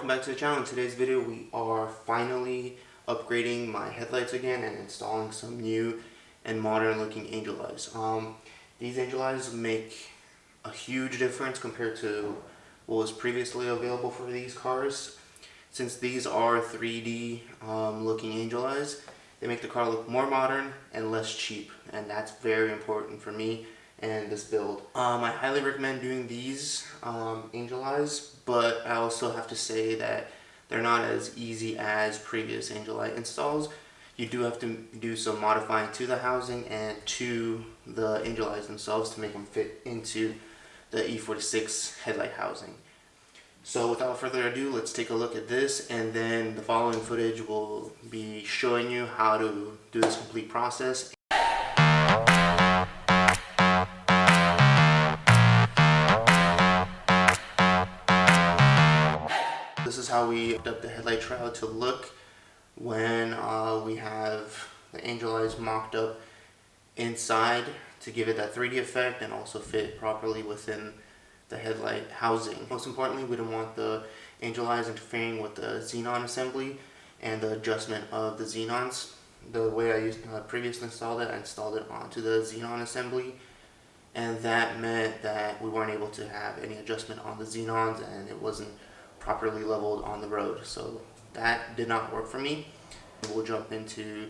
welcome back to the channel. In today's video we are finally upgrading my headlights again and installing some new and modern looking angel eyes. These angel eyes make a huge difference compared to what was previously available for these cars. Since these are 3D looking angel eyes, they make the car look more modern and less cheap, and that's very important for me and this build. I highly recommend doing these angel eyes, but I also have to say that they're not as easy as previous angel eye installs. You do have to do some modifying to the housing and to the angel eyes themselves to make them fit into the e46 headlight housing. So without further ado, let's take a look at this, and then the following footage will be showing you how to do this complete process. This is how we up the headlight shroud to look when we have the angel eyes mocked up inside to give it that 3D effect and also fit properly within the headlight housing. Most importantly, we don't want the angel eyes interfering with the xenon assembly and the adjustment of the xenons. The way I previously installed it, I installed it onto the xenon assembly, and that meant that we weren't able to have any adjustment on the xenons and it wasn't properly leveled on the road. So that did not work for me. We'll jump into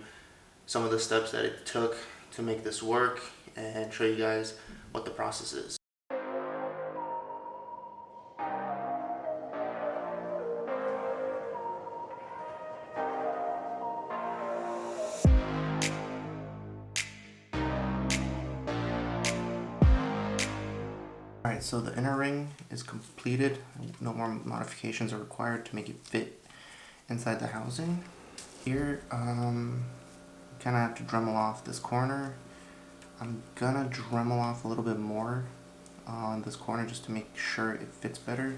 some of the steps that it took to make this work and show you guys what the process is. Alright, so the inner ring is completed. No more modifications are required to make it fit inside the housing. Here, kind of have to Dremel off this corner. I'm gonna Dremel off a little bit more on this corner just to make sure it fits better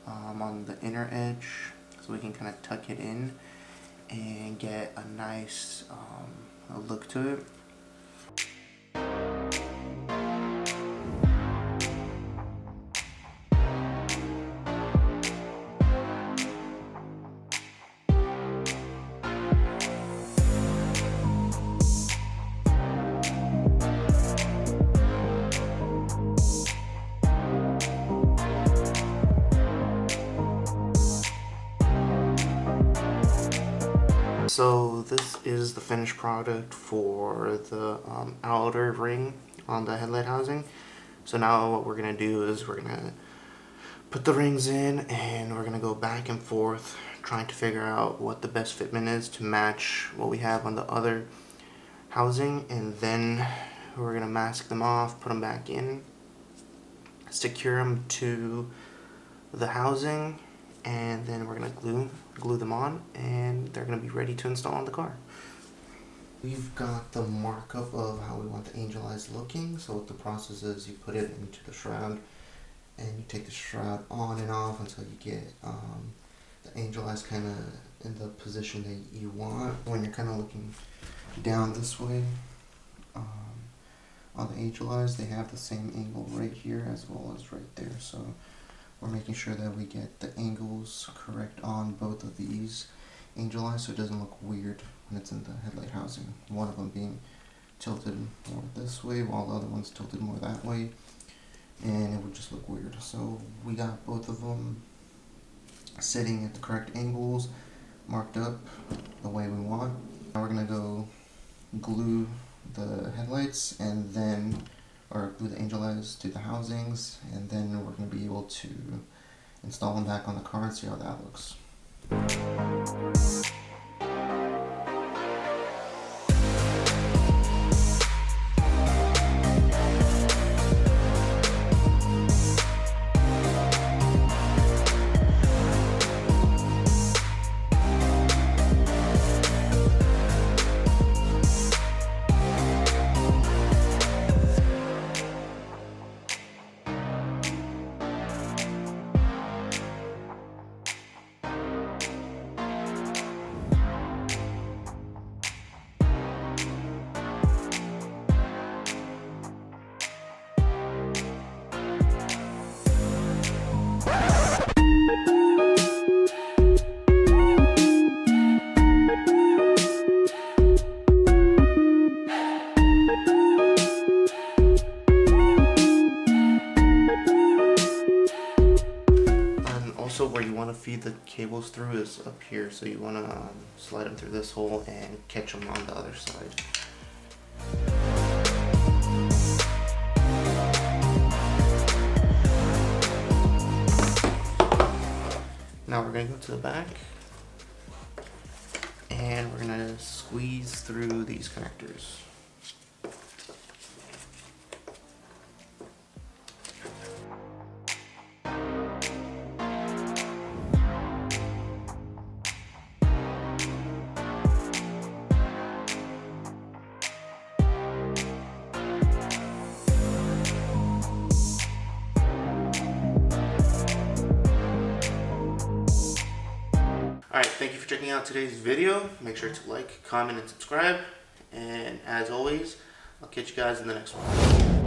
on the inner edge, so we can kind of tuck it in and get a nice look to it. So this is the finished product for the outer ring on the headlight housing. So now what we're going to do is we're going to put the rings in and we're going to go back and forth trying to figure out what the best fitment is to match what we have on the other housing, and then we're going to mask them off, put them back in, secure them to the housing, and then we're going to glue them on, and they're going to be ready to install on the car. We've got the markup of how we want the angel eyes looking. So what the process is, you put it into the shroud and you take the shroud on and off until you get the angel eyes kind of in the position that you want. When you're kind of looking down this way on the angel eyes, they have the same angle right here as well as right there. So we're making sure that we get the angles correct on both of these angel eyes so it doesn't look weird when it's in the headlight housing. One of them being tilted more this way while the other one's tilted more that way, and it would just look weird. So we got both of them sitting at the correct angles, marked up the way we want. Now we're going to go glue the headlights and then glue the angel eyes to the housings, and then we're going to be able to install them back on the car and see how that looks. also where you want to feed the cables through is up here, so you want to slide them through this hole and catch them on the other side. Now we're going to go to the back and we're going to squeeze through these connectors. Alright, thank you for checking out today's video. Make sure to like, comment, and subscribe. And as always, I'll catch you guys in the next one.